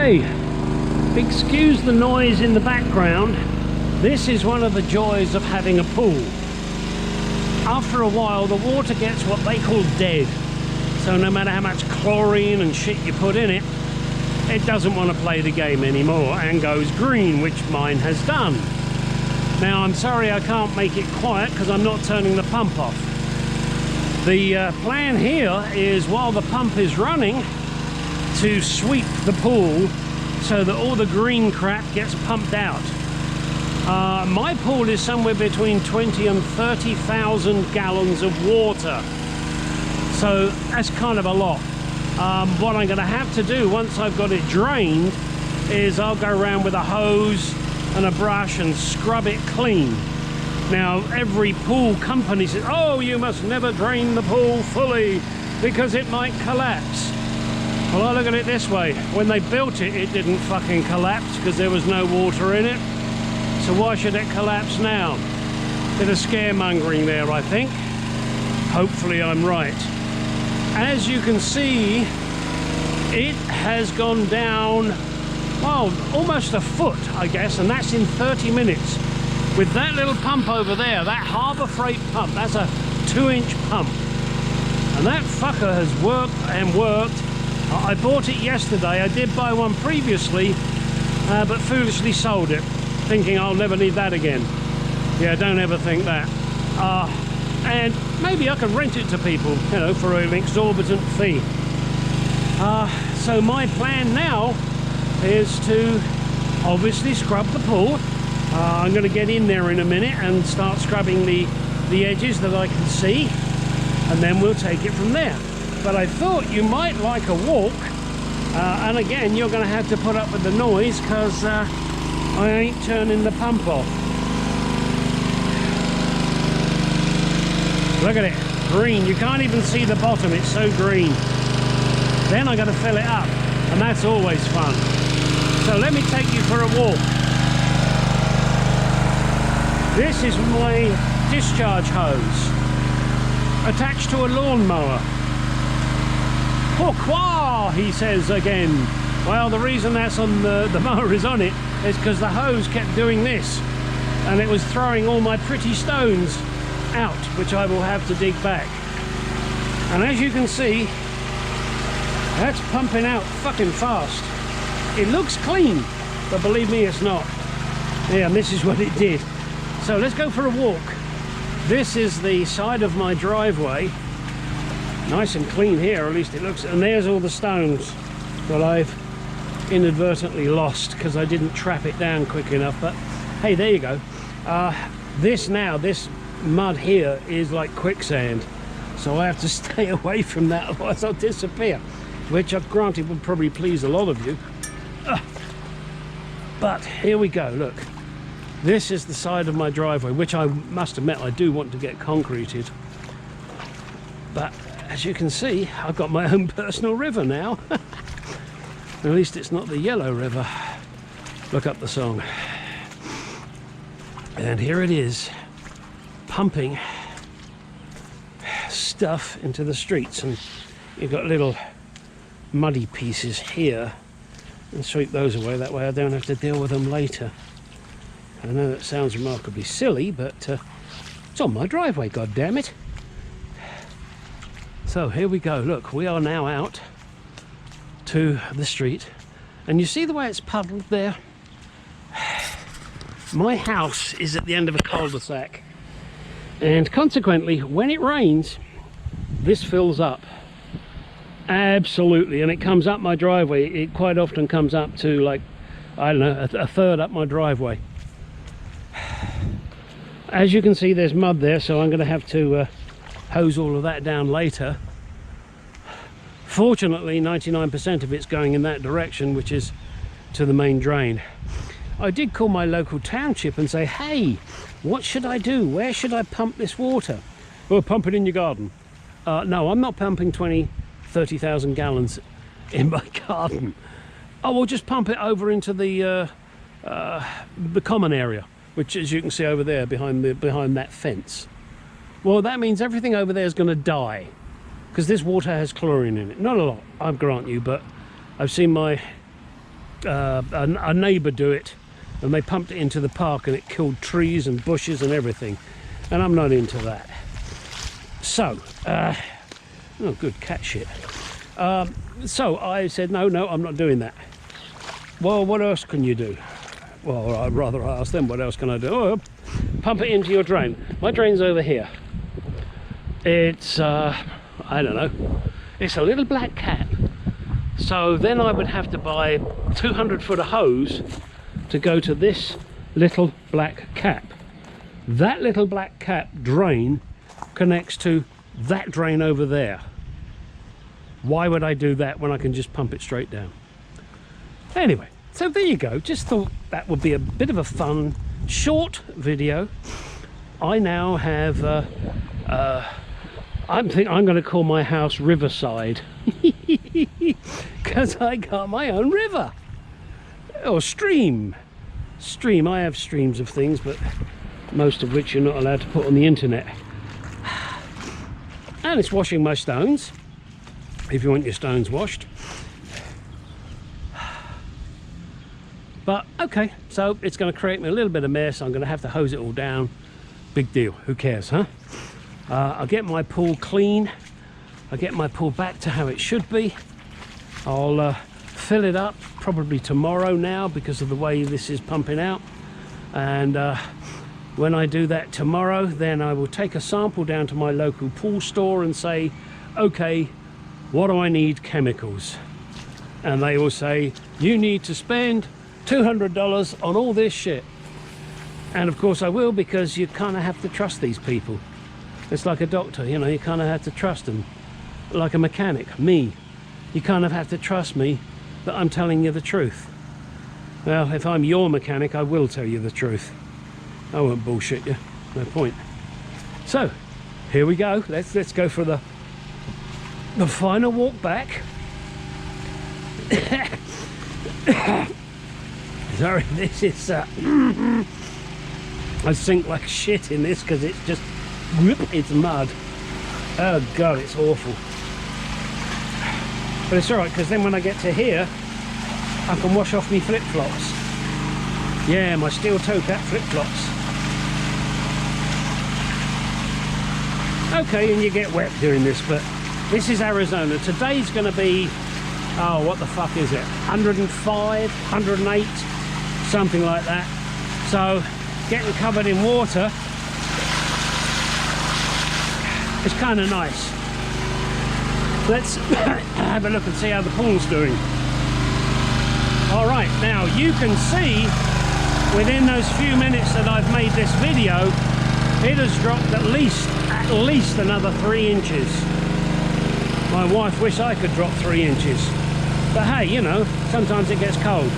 Okay, excuse the noise in the background. This is one of the joys of having a pool. After a while, the water gets what they call dead. So no matter how much chlorine and shit you put in it, it doesn't want to play the game anymore and goes green, which mine has done. Now, I'm sorry I can't make it quiet because I'm not turning the pump off. The plan here is, while the pump is running, to sweep the pool so that all the green crap gets pumped out. My pool is somewhere between 20 and 30,000 gallons of water, so that's kind of a lot. What I'm going to have to do once I've got it drained is I'll go around with a hose and a brush and scrub it clean. Now, every pool company says, oh, you must never drain the pool fully because it might collapse. Well, I look at it this way. When they built it, it didn't fucking collapse because there was no water in it. So why should it collapse now? Bit of scaremongering there, I think. Hopefully I'm right. As you can see, it has gone down, well, almost a foot, I guess, and that's in 30 minutes. With that little pump over there, that Harbor Freight pump, that's a 2-inch pump. And that fucker has worked and worked. I bought it yesterday. I did buy one previously, but foolishly sold it, thinking I'll never need that again. Yeah, don't ever think that. And maybe I can rent it to people, you know, for an exorbitant fee. So my plan now is to obviously scrub the pool. I'm going to get in there in a minute and start scrubbing the edges that I can see, and then we'll take it from there. But I thought you might like a walk, and again, you're going to have to put up with the noise because I ain't turning the pump off. Look at it, green. You can't even see the bottom, it's so green. Then I got to fill it up, and that's always fun. So let me take you for a walk. This is my discharge hose attached to a lawnmower. Pourquoi, he says again. Well, the reason that's on the mower is on it is because the hose kept doing this, and it was throwing all my pretty stones out, which I will have to dig back. And as you can see, that's pumping out fucking fast. It looks clean, but believe me, it's not. Yeah, and this is what it did. So let's go for a walk. This is the side of my driveway. Nice and clean here, or at least it looks. And there's all the stones that I've inadvertently lost because I didn't trap it down quick enough. But hey, there you go. This mud here is like quicksand, so I have to stay away from that, otherwise I'll disappear, which I've granted would probably please a lot of you. But here we go. Look, this is the side of my driveway, which I must admit I do want to get concreted, but as you can see, I've got my own personal river now. At least it's not the Yellow River. Look up the song. And here it is, pumping stuff into the streets, and you've got little muddy pieces here, and sweep those away. That way I don't have to deal with them later. I know that sounds remarkably silly, but it's on my driveway, god damn it. So here we go. Look, we are now out to the street, and you see the way it's puddled there? My house is at the end of a cul-de-sac, and consequently when it rains this fills up absolutely, and it comes up my driveway. It quite often comes up to, like, I don't know, a third up my driveway. As you can see, there's mud there, so I'm going to have to hose all of that down later. Fortunately 99% of it's going in that direction, which is to the main drain. I did call my local township and say, hey, what should I do? Where should I pump this water? Well, pump it in your garden. No, I'm not pumping 30,000 gallons in my garden. Oh, we'll just pump it over into the common area, which, as you can see over there behind that fence. Well, that means everything over there is going to die because this water has chlorine in it. Not a lot, I grant you, but I've seen my a neighbour do it, and they pumped it into the park and it killed trees and bushes and everything, and I'm not into that. So oh, good cat shit. So I said no, I'm not doing that. Well, what else can you do? Well, I'd rather ask them what else can I do. Oh, pump it into your drain. My drain's over here. It's I don't know, it's a little black cap. So then I would have to buy 200-foot of hose to go to this little black cap. That little black cap drain connects to that drain over there. Why would I do that when I can just pump it straight down? Anyway, so there you go. Just thought that would be a bit of a fun short video. I now have I'm going to call my house Riverside because I got my own river or stream. I have streams of things, but most of which you're not allowed to put on the internet. And it's washing my stones, if you want your stones washed. But okay, so it's going to create me a little bit of mess. I'm going to have to hose it all down. Big deal, who cares, huh? I'll get my pool clean. I'll get my pool back to how it should be. I'll fill it up probably tomorrow now because of the way this is pumping out. And when I do that tomorrow, then I will take a sample down to my local pool store and say, okay, what do I need chemicals? And they will say, you need to spend $200 on all this shit. And of course I will, because you kind of have to trust these people. It's like a doctor, you know, you kind of have to trust them. Like a mechanic, me. You kind of have to trust me that I'm telling you the truth. Well, if I'm your mechanic, I will tell you the truth. I won't bullshit you, no point. So, here we go. Let's go for the final walk back. Sorry, this is I sink like shit in this because it's just it's mud. Oh god, it's awful. But it's alright, because then when I get to here I can wash off my flip-flops. Yeah, my steel toe cap flip-flops. Okay, and you get wet doing this, but this is Arizona. Today's going to be, oh, what the fuck is it? 105, 108, something like that. So, getting covered in water is kind of nice. Let's have a look and see how the pool's doing. Alright, now you can see within those few minutes that I've made this video, it has dropped at least another 3 inches. My wife wished I could drop 3 inches. But hey, you know, sometimes it gets cold.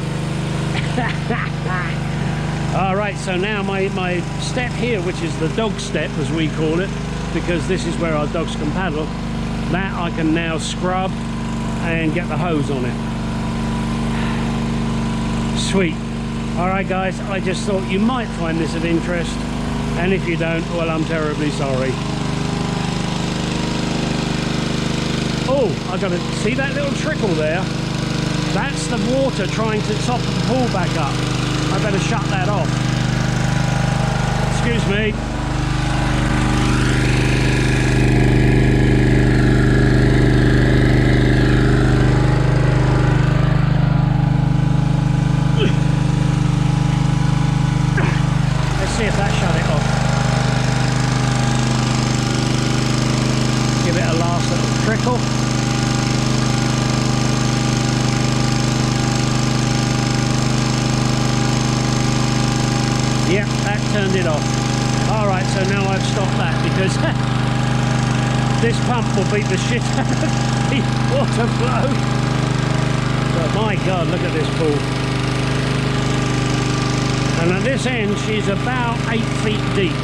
Alright, so now my step here, which is the dog step as we call it, because this is where our dogs can paddle, that I can now scrub and get the hose on it. Sweet. Alright guys, I just thought you might find this of interest, and if you don't, well, I'm terribly sorry. Oh, I gotta see that little trickle there. That's the water trying to top the pool back up. I better shut that off. Excuse me. Let's see if that shut it off. Give it a last little trickle. Yep, that turned it off. Alright, so now I've stopped that because this pump will beat the shit out of the water flow. But my god, look at this pool. And at this end, she's about 8 feet deep.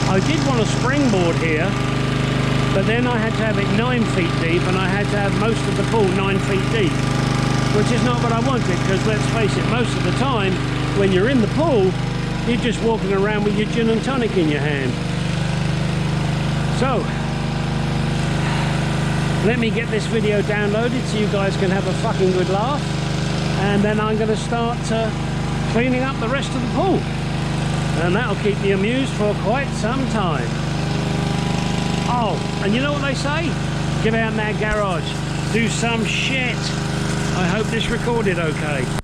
I did want a springboard here, but then I had to have it 9 feet deep, and I had to have most of the pool 9 feet deep, which is not what I wanted, because let's face it, most of the time, when you're in the pool, you're just walking around with your gin and tonic in your hand. So, let me get this video downloaded so you guys can have a fucking good laugh, and then I'm going to start cleaning up the rest of the pool, and that'll keep me amused for quite some time. Oh, and you know what they say? Get out in that garage, do some shit. I hope this recorded okay.